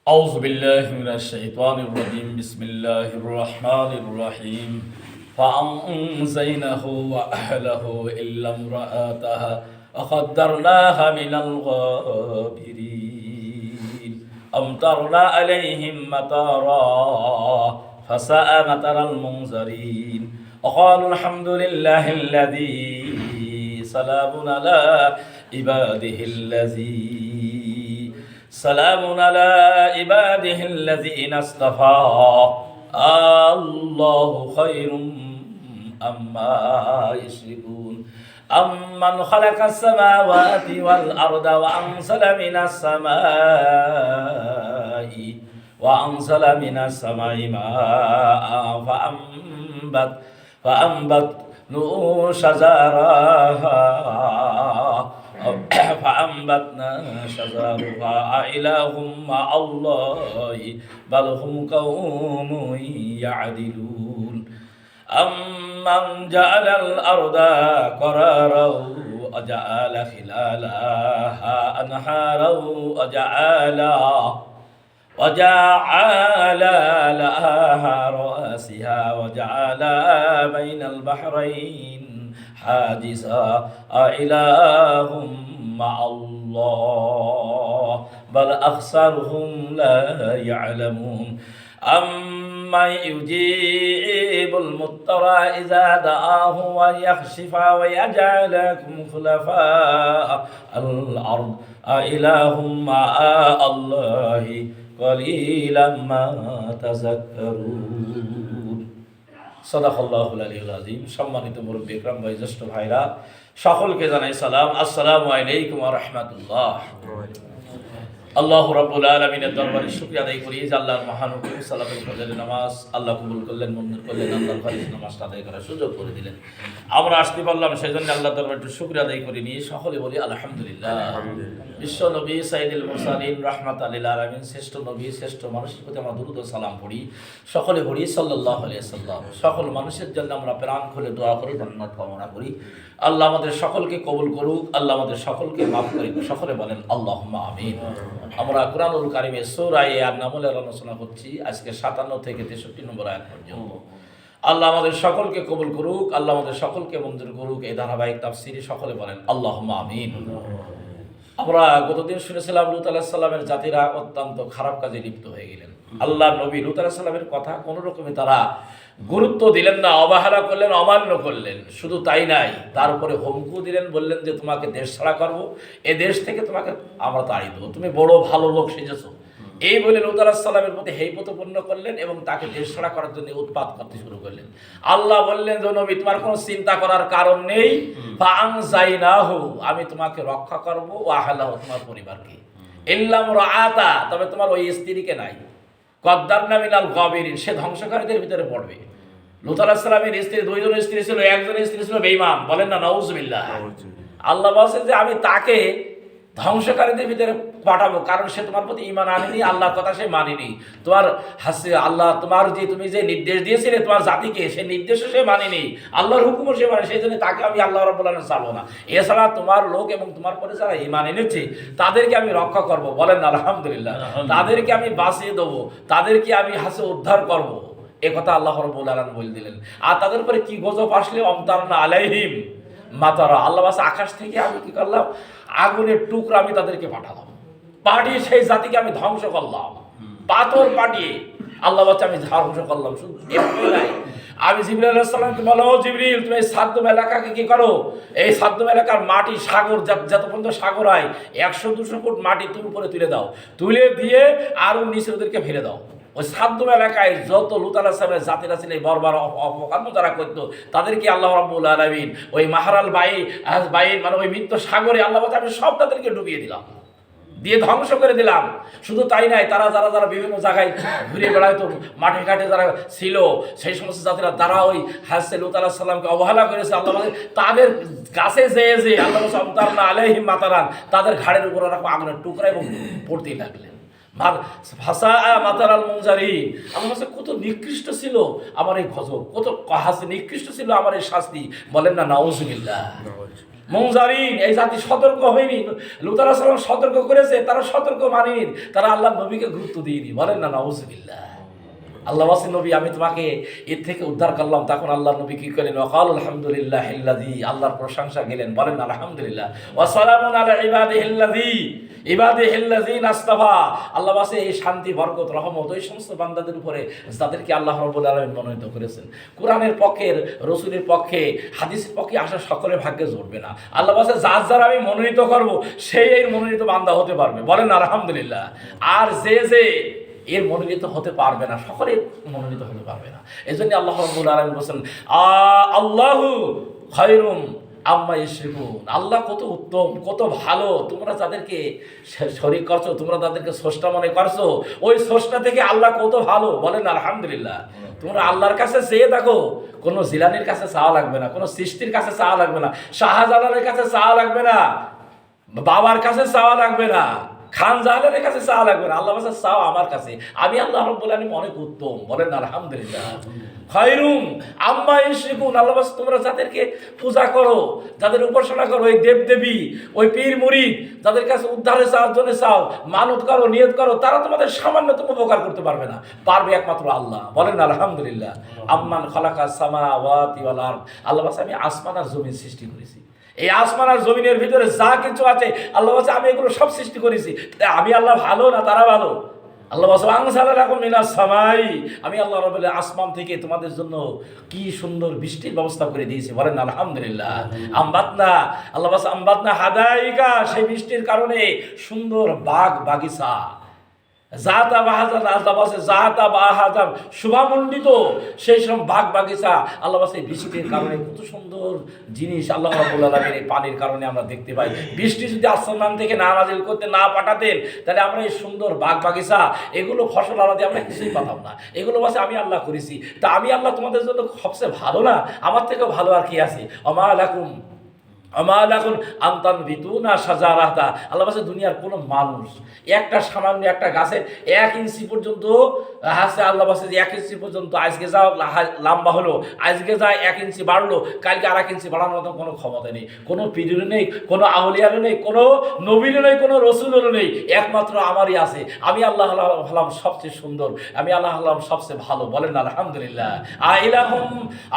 أعوذ بالله من الشيطان الرجيم بسم الله الرحمن الرحيم فأنزينه وأهله إلا امرأته وقدرناها من الغابرين أمطرنا عليهم مطرا فساء مطر المنذرين وقالوا الحمد لله الذي سلام على عباده الذين اصطفى الله خير أما يشركون أمن خلق السماوات والأرض وأنزل من السماء ماء فأنبتنا شجرها أإله مع الله بل هم قوم يعدلون أمن جعل الأرض قرارا وجعل خلالها أنهارا وجعل لها رواسها وجعل بين البحرين حاجزا أإله مع الله بل أكثرهم لا يعلمون أمن يجيب المضطر إذا دعاه ويكشف ويجعلكم خلفاء الأرض أإله مع الله قليلا ما تذكرون সাদাকাল্লাহুল আলিয়্যুল আযীম। সম্মানিত মুরব্বী ইকরাম, বয়োজ্যেষ্ঠ ভাইরা, সকলকে জানাই সালাম। আসসালামু আলাইকুম ওয়া রাহমাতুল্লাহ। আল্লাহ রাব্বুল আলামিনের দরবারে শুকরিয়া আদায় করি যে আল্লাহর মহান হুকুম সালাতুল ফজরের নামাজ আল্লাহ কবুল করলেন, মঞ্জুর করলেন, আল্লাহর ফরজ নামাজটা আদায় করার সুযোগ করে দিলেন। আমরা আসতে পারলাম, সেজন্য আল্লাহর দরবারে একটু শুকরিয়া আদায় করে নিয়ে সকলে বলি আলহামদুলিল্লাহ। বিশ্ব নবী সাইয়্যিদুল মুরসালিন রাহমাতাল লিল আলামিন, শ্রেষ্ঠ নবী, শ্রেষ্ঠ মানুষের প্রতি আমরা দুরূদ ও সালাম পড়ি, সকলে পড়ি সাল্লাল্লাহু আলাইহি ওয়াসাল্লাম। সকল মানুষের জন্য আমরা প্রাণ খুলে দোয়া করি, জান্নাত কামনা করি। আল্লাহ আমাদের সকলকে কবুল করুক, আল্লাহ আমাদের সকলকে মাফ করুক। সকলে বলেন আল্লাহুম্মা আমিন। আমরা কুরআনুল কারীমের সূরা আন-নামলের আলোচনা করছি, আজকে 57 থেকে 63 নম্বর আয়াত পর্যন্ত। আল্লাহ আমাদের সকলকে কবুল করুক, আল্লাহ আমাদের সকলকে মঞ্জুর করুক এই ধারাবাহিক তাফসীরে। সকলে বলেন আল্লাহুম্মা আমিন। আমরা গতদিন শুনেছিলাম লূত আলাইহিস সালামের জাতিরা অত্যন্ত খারাপ কাজে লিপ্ত হয়ে গেলেন। আল্লাহ নবী লূত আলাইহিস সালামের কথা কোনো রকমে তারা গুরুত্ব দিলেন না, অবহেলা করলেন, অমান্য করলেন। শুধু তাই নাই, তারপরে হুমকি দিলেন, বললেন যে তোমাকে দেশ ছাড়া করবো, এ দেশ থেকে তোমাকে আমরা তাড়িয়ে দেবো, তুমি বড় ভালো লোক সেজেছো। এই বলে লূত আলাইহিস সালামের প্রতি হেয়প্রতিপন্ন করলেন এবং তাকে দেশ ছাড়া করার জন্য উৎপাত করতে শুরু করলেন। আল্লাহ বললেন যে নবী, তোমার কোনো চিন্তা করার কারণ নেই, ফাআনজাইনাহু, আমি তোমাকে রক্ষা করব, ওয়া আহলাহু, তোমার পরিবারকে, ইল্লা ইমরাআতা, তবে তোমার ওই স্ত্রীকে নাই, কদ্দারনা মিনাল গাবিরিন, সে ধ্বংসকারীদের ভিতরে পড়বে। লূত আলাইহিস সালামের স্ত্রী, দুইজন স্ত্রী ছিল, একজন স্ত্রী ছিল বেঈমান, বলেন না নাউজুবিল্লাহ। আল্লাহ বলেন যে আমি তাকে ধ্বংসকারীদের ভিতরে পাঠাবো, কারণ সে তোমার প্রতি ঈমান আনেনি, আল্লাহর কথা সে মানেনি। তোমার আল্লাহ তোমার তুমি যে নির্দেশ দিয়েছিলে তোমার জাতিকে, সে নির্দেশও সে মানেনি, আল্লাহর হুকুমও সে মানে, সেই জন্য তাকে আমি আল্লাহ রাব্বুল আলামিন ছাড়বো না। এছাড়া তোমার লোক এবং তোমার পরে যারা ঈমান এনেছে তাদেরকে আমি রক্ষা করব, বলেন আলহামদুলিল্লাহ। তাদেরকে আমি বাঁচিয়ে দেবো, তাদেরকে আমি উদ্ধার করব, এ কথা আল্লাহ রাব্বুল আলামিন বলে দিলেন। আর তাদের উপরে কি গজব আসলে, আমতারনা আলাইহিম মাতারা, আল্লাহ বাস আকাশ থেকে আমি কি করলাম, আগুনের টুকরা আমি তাদেরকে পাঠালাম, পাঠিয়ে সেই জাতিকে আমি ধ্বংস করলাম, পাথর পাঠিয়ে আল্লাহ বাচ্চা আমি ধ্বংস করলাম। শুধু এভাবে নাই, আমি জিবরিল আলাইহিস সালামকে বললাম, ও জিবরিল, তুমি এই সাদ্দুম এলাকাকে কি করো, এই সাদ্দুম এলাকার মাটি, সাগর, যত পর্যন্ত সাগর হয় 100-200 ফুট মাটি তুমি উপরে তুলে দাও, তুলে দিয়ে আরো নিচে ওদেরকে ফেলে দাও। ওই সাদ্দুম এলাকায় যত লূত আলাইহিস সালামের জাতিরা ছিল, বর্বর অপকর্ম যারা করতো, তাদেরকে আল্লাহ রাব্বুল আলামিন ওই মাহারাল বাইন মানে ওই মৃত্যু সাগরে আল্লাহ আমি সব তাদেরকে ডুবিয়ে দিলাম, দিয়ে ধ্বংস করে দিলাম। শুধু তাই নাই, তারা যারা বিভিন্ন জায়গায় ঘুরে বেড়াইতো, মাঠে ঘাটে যারা ছিল, সেই সমস্ত জাতিরা তারা ওই লূত আলাইহিস সালামকে অবহেলা করেছে, আল্লাহ তাদের কাছে যেয়ে আল্লাহ আমতারনা আলাইহিম মাতারান, তাদের ঘাড়ের উপর রাখবো আগুনের টুকরা এবং পড়তেই লাগলেন। কত নিকৃষ্ট ছিল আমার এই গজব, কত নিকৃষ্ট ছিল আমার এই শাস্তি, বলেন না নাউজুবিল্লাহ। মুনজারিন, এই জাতি সতর্ক হয়নি। লূত আলাইহিস সালাম সতর্ক করেছে, তারা সতর্ক মানেনি, তারা আল্লাহর নবীকে গুরুত্ব দিইনি। বলেন না নাউযুবিল্লাহ। আল্লাহ ওয়াসি নবী, আমি তোমাকে এর থেকে উদ্ধার করলাম। তখন আল্লাহ নবী কি করলেন? ওয়াকাল আলহামদুলিল্লাহিল্লাযী, আল্লাহর প্রশংসা গেলেন, বলেন আলহামদুলিল্লাহ। ওয়া সালামুন আলা ইবাদিহিল্লাযীনা আসতাফা, আল্লাহ ওয়াসি এই শান্তি, বরকত, রহমত ওই সমস্ত বান্দাদের উপরে যাদেরকে আল্লাহ রাব্বুল আলামিন মনোনীত করেছেন। কোরআনের পক্ষে, রাসূলের পক্ষে, হাদিসের পক্ষে আসা সকলের ভাগ্যে জুটবে না। আল্লাহ ওয়াসি যার আমি মনোনীত করব, সেই এর মনোনীত বান্দা হতে পারবে, বলেন আলহামদুলিল্লাহ। আর যে এর মনোনীত হতে পারবে না, সকলে মনোনীত হতে পারবে না। এই জন্য আল্লাহ রাব্বুল আলামিন বলেন আল্লাহু খায়রুম আম্মা ইউশরিকুন, আল্লাহ কত উত্তম, কত ভালো। তোমরা যাদেরকে শরীক করছো, তোমরা তাদেরকে স্রষ্টা মনে করছো, ওই স্রষ্টা থেকে আল্লাহ কত ভালো, বলেন আলহামদুলিল্লাহ। তোমরা আল্লাহর কাছে চেয়ে দেখো, কোনো জিলানির কাছে চাওয়া লাগবে না, কোনো সৃষ্টির কাছে চাওয়া লাগবে না, শাহজালালের কাছে চাওয়া লাগবে না, বাবার কাছে চাওয়া লাগবে না, খান জাহালের কাছে চাওয়া লাগবে না। আল্লাহ কাছে চাও আমার কাছে, আমি আল্লাহ রাব্বুল আলামিন অনেক উত্তম, বলেন আলহামদুলিল্লাহ। খায়রুম আম্মা ইউশরিকুন, আল্লাহ বলেন তোমরা যাদেরকে পূজা করো, যাদের উপাসনা করো, ওই দেবদেবী, ওই পীর মুরিদ, যাদের কাছে উদ্ধারে চাওয়ার জন্য চাও, মানত করো, নিয়ত করো, তারা তোমাদের সামান্যতম উপকার করতে পারবে না, পারবে একমাত্র আল্লাহ, বলেন আলহামদুলিল্লাহ। আম্মান খালাকাস সামাওয়াতি ওয়াল আরদ, আল্লাহ বলেন আমি আসমান আর জমিন সৃষ্টি করেছি। এই আসমান আর জমিনের ভিতরে যা কিছু আছে, আল্লাহ বলছে আমি এগুলো সব সৃষ্টি করেছি। আমি আল্লাহ ভালো না তারা ভালো? আল্লাহ বলছে আনজালাকুম মিনাস সামাই, আমি আল্লাহ রাব্বুল আসমান থেকে তোমাদের জন্য কি সুন্দর বৃষ্টির ব্যবস্থা করে দিয়েছি, বলেন আলহামদুলিল্লাহ। আমবাতনা, আল্লাহ বলছে আমবাতনা হাদাইকা, সেই বৃষ্টির কারণে সুন্দর বাগ বাগিচা, জাতা বাহাজান, আল্লাহ বলছে জাতা বাহাজান, শুভামণ্ডিত সেই সব বাগ বাগিচা। আল্লাহ বলছে বৃষ্টির কারণে কত সুন্দর জিনিস আল্লাহ রাব্বুল আলামিন এই পানির কারণে আমরা দেখতে পাই। বৃষ্টি যদি আসমান থেকে না নাজিল করতে না পাঠাতেন, তাহলে আমরা এই সুন্দর বাগ বাগিচা, এগুলো ফসল আলাদা আমরা কিছুই পাতাম না। এগুলো বলছে আমি আল্লাহ করেছি। তা আমি আল্লাহ তোমাদের জন্য সবচেয়ে ভালো না? আমার থেকেও ভালো আর কি আছে? আমা লাকুম আমালাকুন আনতান বিতুনা সাজারাতা, আল্লাহ বলছে দুনিয়ার কোনো মানুষ একটা সামান্য একটা গাছের 1 ইঞ্চি পর্যন্ত হাসে, আল্লাহ বলছে যে 1 ইঞ্চি পর্যন্ত আজকে যা লম্বা হলো, আজকে যা 1 ইঞ্চি বাড়লো, কালকে আর 1 ইঞ্চি বাড়ানোর মতো কোনো ক্ষমতা নেই, কোনো পীরের নেই, কোনো আউলিয়ারও নেই, কোনো নবীরও নেই, কোনো রসুলেরও নেই, একমাত্র আমারই আছে। আমি আল্লাহ হলাম সবচেয়ে সুন্দর, আমি আল্লাহ হলাম সবচেয়ে ভালো, বলেন আলহামদুলিল্লাহ।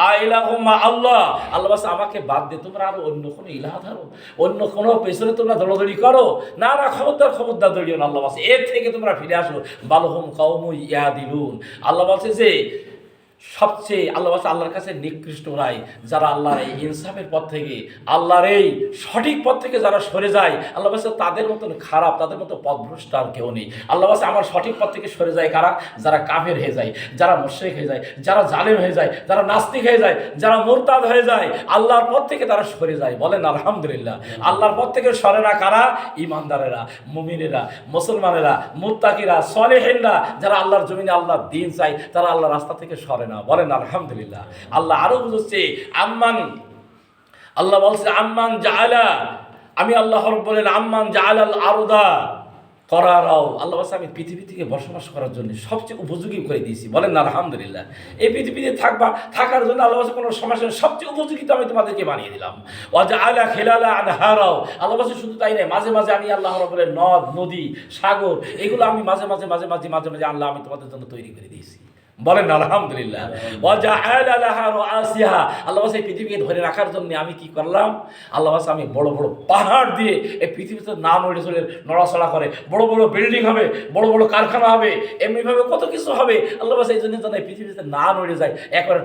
আইলাহুম আল্লাহ, আল্লাহ বলছে আমাকে বাদ দিয়ে তোমরা আরো অন্য কোনো ইলাহ ধরো, অন্য কোনো পেছনে তোমরা দৌড়াদৌড়ি করো না, না, খবরদার দৌড়িও না। আল্লাহ বলছে এর থেকে তোমরা ফিরে আসো, বালহুম কাউমু ইয়াদিলুন, আল্লাহ বলছে যে সবচেয়ে আল্লাহ আল্লাহর কাছে নিকৃষ্ট রায় যারা আল্লাহর এই ইনসাফের পথ থেকে, আল্লাহর এই সঠিক পথ থেকে যারা সরে যায়, আল্লাহ বলছে তাদের মতন খারাপ, তাদের মতো পথভ্রষ্ট আর কেউ নেই। আল্লাহ বলছে আমার সঠিক পথ থেকে সরে যায় কারা? যারা কাফের হয়ে যায়, যারা মুশরিক হয়ে যায়, যারা জালেম হয়ে যায়, যারা নাস্তিক হয়ে যায়, যারা মুরতাদ হয়ে যায়, আল্লাহর পথ থেকে তারা সরে যায়, বলেন আলহামদুলিল্লাহ। আল্লাহর পথ থেকে সরে না কারা? ইমানদারেরা, মুমিনেরা, মুসলমানেরা, মুত্তাকিরা, সলেহিনরা, যারা আল্লাহর জমিনে আল্লাহর দ্বীন চায়, তারা আল্লাহর রাস্তা থেকে সরে না, বলেন আলহামদুলিল্লাহ। আল্লাহ আরো বুঝছে আম্মান, আল্লাহ বলছে আম্মান জাআলা, আমি আল্লাহ বলেন আম্মান জাআলাল আরদা করারাও, আল্লাহ বলছে আমি পৃথিবী থেকে বসবাস করার জন্য সবচেয়ে উপযোগী করে দিয়েছি, বলেন আলহামদুলিল্লাহ। এই পৃথিবীতে থাকার জন্য আল্লাহ বলছে কোনো সমস্যা, সবচেয়ে উপযোগী তো আমি তোমাদেরকে বানিয়ে দিলাম। ওয়াজআলা খিলালা আনহারাও, আল্লাহ বলছে শুধু তাই নয়, মাঝে মাঝে আমি আল্লাহ বলেন নদ নদী সাগর, এগুলো আমি মাঝে মাঝে আল্লাহ আমি তোমাদের জন্য তৈরি করে দিয়েছি, বলেন আলহামদুলিল্লাহ। ওয়াজআলা লাহা রাসিহা, আল্লাহ বলছে পৃথিবীকে ধরে রাখার জন্য আমি কি করলাম? আল্লাহ বলছে আমি বড় বড় পাহাড় দিয়ে এই পৃথিবীতে না নড়ে চলে নড়াচড়া করে, বড় বড় বিল্ডিং হবে, বড় বড় কারখানা হবে, এমনিভাবে কত কিছু হবে। আল্লাহ বলছে এই জন্য এই পৃথিবীতে না নড়ে যায়, একবারে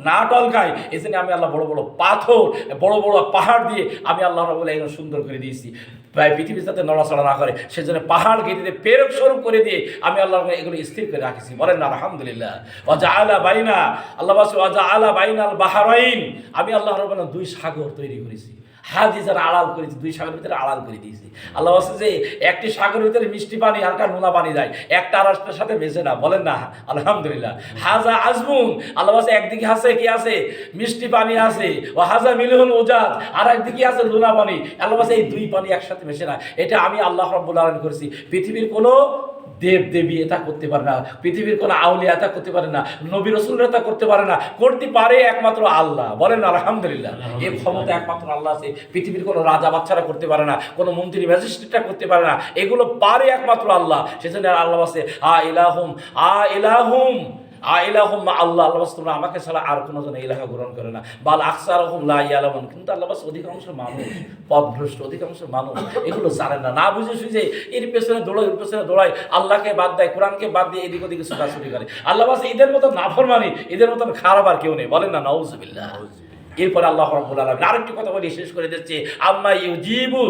না টলকায়, এই জন্য আমি আল্লাহ বড় বড় পাথর, বড় বড় পাহাড় দিয়ে আমি আল্লাহ বলে একদম সুন্দর করে দিয়েছি, প্রায় পৃথিবী যাতে নড়াচড়া না করে সেজন্য পাহাড় কেটে প্রেরক স্বরূপ করে দিয়ে আমি আল্লাহ এগুলো স্থির করে রাখেছি, বলেন আলহামদুলিল্লাহ। ওয়াজআলা বাইনা, আল্লাহ বলছে ওয়াজআলা বাইনাল বাহরাইন, আমি আল্লাহ রাব্বুল 2 সাগর তৈরি করেছি, হাদিসের আড়াল করেছি, 2 সাগরের ভিতরে আড়াল করে দিয়েছি। আল্লাহ বলছে যে একটি সাগরের ভিতরে মিষ্টি পানি হালকা নোনা পানি যায়, একটা আরেকটার সাথে মেশে না, বলেন না আলহামদুলিল্লাহ। হাজা আজমুন, আল্লাহ বলছে একদিকে আছে কি আছে? মিষ্টি পানি আছে, ও হাজা মিলহুন উজাজ, আর একদিকে আছে নোনা পানি। আল্লাহ বলছে এই 2 পানি একসাথে মেশে না, এটা আমি আল্লাহ রাব্বুল আলামিন করেছি। পৃথিবীর কোনো দেব দেবী এটা করতে পারে না, পৃথিবীর কোনো আউলিয়া এটা করতে পারে না, নবী রাসূলরা এটা করতে পারে না, করতে পারে একমাত্র আল্লাহ। বলেন আলহামদুলিল্লাহ। এই ক্ষমতা একমাত্র আল্লাহ আছে। পৃথিবীর কোনো রাজা বাচ্চারা করতে পারে না, কোনো মন্ত্রী ম্যাজিস্ট্রেটরা করতে পারে না, এগুলো পারে একমাত্র আল্লাহ। সেজন্য আল্লাহ আছে ইলাহুম আল্লাহ। আল্লাহ তোমরা আমাকে ছাড়া আর কোনো জন ইলাহা গ্রহণ করে না। বাল আকসারহুম লা ইয়ালামুন। কিন্তু আল্লাহ অধিকাংশ মানুষ পথভ্রষ্ট, অধিকাংশ মানুষ এগুলো জানে না, না বুঝে সুঝে এর পেছনে দৌড়ায়, আল্লাহকে বাদ দেয়, কোরআনকে বাদ দিয়ে এদিক ওদিকে ছোটাছুটি করে। আল্লাহ এদের মতো নাফরমানি, এদের মতন খারাপ আর কেউ নেই। বলেন না নাউজুবিল্লাহ। এরপরে আল্লাহ রাব্বুল আলামিন আরেকটি কথা বলে শেষ করে দিচ্ছে, আম্মা ইউজিবু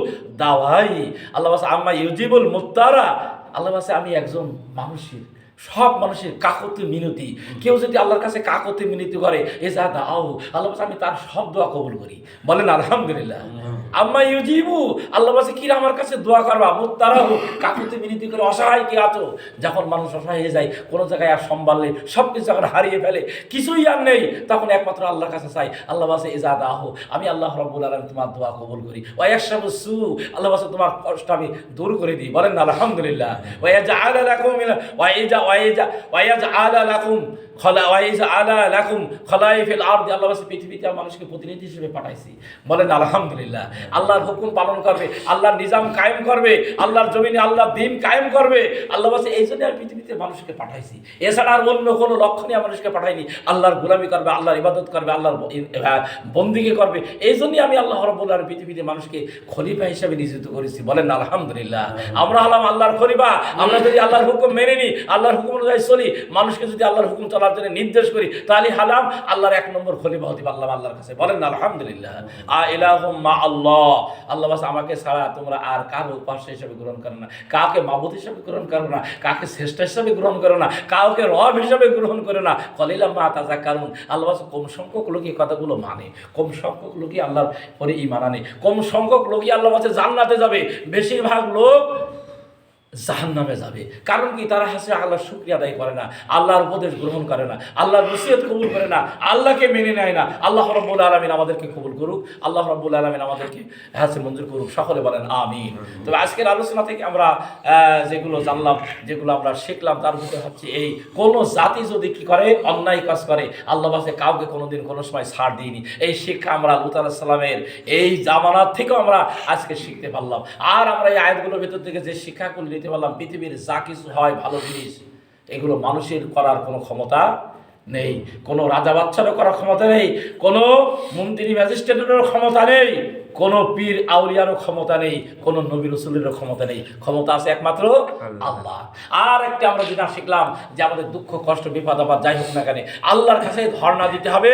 দাওয়াই। আল্লাহ আম্মা ইউজিবুল মুত্তারা। আল্লাহ আমি একজন মানুষের, সব মানুষের কাকতি মিনতি, কেউ যদি আল্লাহর কাছে কাকতি মিনতি করে এজা দাও, আল্লাহ আমি তার সব দোয়া কবুল করি। বলেন আলহামদুলিল্লাহ। আম্মা ইউজিবু, আল্লাহ কি আমার কাছে দোয়া করবা, মুত্তারাহু, কাকতি মিনতি করে অসহায় কে আছো। যখন মানুষ অসহায় হয়ে যায়, কোনো জায়গায় আর সম্ভালে, সব কিছু যখন হারিয়ে ফেলে, কিছুই আর নেই, তখন একমাত্র আল্লাহর কাছে চাই। আল্লাহ এজা দাও, আমি আল্লাহ রাব্বুল আলামিন তোমার দোয়া কবুল করি। ওয়ায়াশাবু সু, আল্লাহ তোমার কষ্ট আমি দূর করে দিই। বলেন আলহামদুলিল্লাহ। ওয়ায়াজআল লাকুম ওয়ায়াজআল লাকুম খলাইফিল আরদি। আল্লাহ পৃথিবীতে মানুষকে প্রতিনিধি হিসেবে পাঠাইছি। বলেন আলহামদুলিল্লাহ। আল্লাহর হুকুম পালন করবে, আল্লাহর নিজাম কায়েম করবে, আল্লাহর জমিনে আল্লাহর দ্বীন কায়েম করবে। আল্লাহ এই জন্য আর পৃথিবীতে মানুষকে পাঠাইছি। এছাড়া আর অন্য কোনো লক্ষ্য নিয়ে মানুষকে পাঠাইনি। আল্লাহর গোলামি করবে, আল্লাহর ইবাদত করবে, আল্লাহর বন্দিগি করবে। এই জন্যই আমি আল্লাহ রাব্বুল আলামিন পৃথিবীতে মানুষকে খলিফা হিসেবে নিযুক্ত করেছি। বলেন আলহামদুলিল্লাহ। আমরা হলাম আল্লাহর খলিফা। আমরা যদি আল্লাহর হুকুম মেনে নিই, আল্লাহর হুকুম অনুযায়ী চলি, মানুষকে যদি আল্লাহর হুকুম চলার জন্য নির্দেশ করি, তাহলে হালাম আল্লাহর এক নম্বর খলিফা হতে পারলাম আল্লাহর কাছে। বলেন আলহামদুলিল্লাহ। ইলাহুম মা আল্লাহ। আল্লাহ আমাকে ছাড়া তোমরা আর কারো উপাস্য হিসেবে গ্রহণ করো না, কাউকে মাবুদ হিসেবে গ্রহণ করো না, কাউকে শ্রেষ্ঠ হিসেবে গ্রহণ করো না, কাউকে রব হিসেবে গ্রহণ করো না। কলিলাম মা তাযাক্কারুন। আল্লাহ কম সংখ্যক লোকই কথাগুলো মানে, কম সংখ্যক লোকই আল্লাহর পরে ঈমান আনে, কম সংখ্যক লোকই আল্লাহ জান্নাতে যাবে, বেশিরভাগ লোক জাহান্নামে যাবে। কারণ কি? তারা হাসে আল্লাহর শুকরিয়া আদায় করে না, আল্লাহর উপদেশ গ্রহণ করে না, আল্লাহর নসিহত কবুল করে না, আল্লাহকে মেনে নেয় না। আল্লাহ রাব্বুল আলামিন আমাদেরকে কবুল করুক, আল্লাহ রাব্বুল আলামিন আমাদেরকে হাসে মঞ্জুর করুক। সকলে বলেন আমিন। তবে আজকের আলোচনা থেকে আমরা যেগুলো জানলাম, যেগুলো আমরা শিখলাম, তার ভিতরে হচ্ছে এই, কোন জাতি যদি কি করে, অন্যায় কাজ করে, আল্লাহ কাউকে কোনোদিন কোনো সময় ছাড় দিইনি। এই শিক্ষা আমরা লূত আলাইহিস সালামের এই জামানার থেকেও আমরা আজকে শিখতে পারলাম। আর আমরা এই আয়াতগুলোর ভিতর থেকে যে শিক্ষাগুলো নিতে পারলাম, পৃথিবীর যা কিছু হয় ভালো জিনিস, এগুলো মানুষের করার কোনো ক্ষমতা নেই, কোনো রাজা বাচ্চারও করার ক্ষমতা নেই, কোনো মন্ত্রী ম্যাজিস্ট্রেটেরও ক্ষমতা নেই, কোনো পীর আউলিয়ারও ক্ষমতা নেই, কোনো নবী রাসূলেরও ক্ষমতা নেই। ক্ষমতা আছে একমাত্র আল্লাহ। আর একটা আমরা যেটা শিখলাম, যে আমাদের দুঃখ কষ্ট বিপদ আপদ যাই হোক না কেন, আল্লাহর কাছে ধর্ণা দিতে হবে,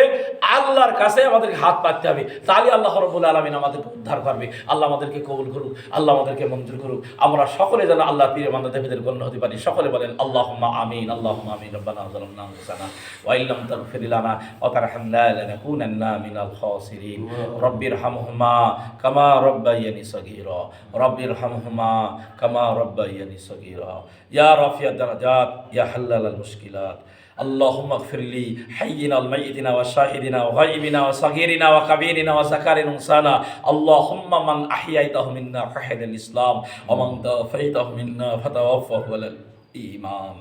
আল্লাহর কাছে আমাদেরকে হাত পাততে হবে, তাহলে আল্লাহ রাব্বুল আলামিন আমাদেরকে উদ্ধার করবে। আল্লাহ আমাদেরকে কবুল করুক, আল্লাহ আমাদেরকে মঞ্জুর করুক। আমরা সকলে যেন আল্লাহর পীর বান্দা দেবীদের গণ্য হতে পারি। সকলে বলেন আল্লাহুম্মা আমিন। আল্লাহুম্মা আমিন। রব্বানা যালামনা আনফুসানা ওয়া ইল্লাম তাগফির লানা ওয়া তারহামনা লানাকুনান্না মিনাল খাসিরিন। রব্বিরহামহুমা কামা রব্বায়ানি সগীরা। রব্বিরহামহুমা কামা রব্বায়ানি সগীরা। ইয়া রাফিয়াদ দারাজাত, ইয়া হাল্লালাল মুশকিলাত। اللهم اغفر لي حينا وميتنا وشاهدنا وغائبنا وصغيرنا وكبيرنا وذكرنا وانثانا. اللهم من احييته منا فاحيي الاسلام ومن توفيته منا فتوفه على الايمان.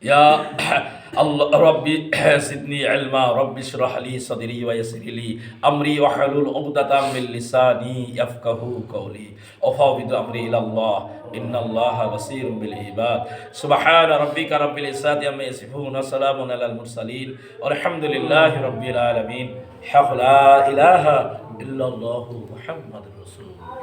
يا الله ربي زدني علما. ربي اشرح لي صدري ويسر لي امري واحلل عقدة من لساني يفقهوا قولي. وفوض امري الى الله ان الله بصير بالعباد. سبحان ربك رب العزة عما يصفون وسلام على المرسلين والحمد لله رب العالمين. حق لا اله الا الله محمد رسول الله.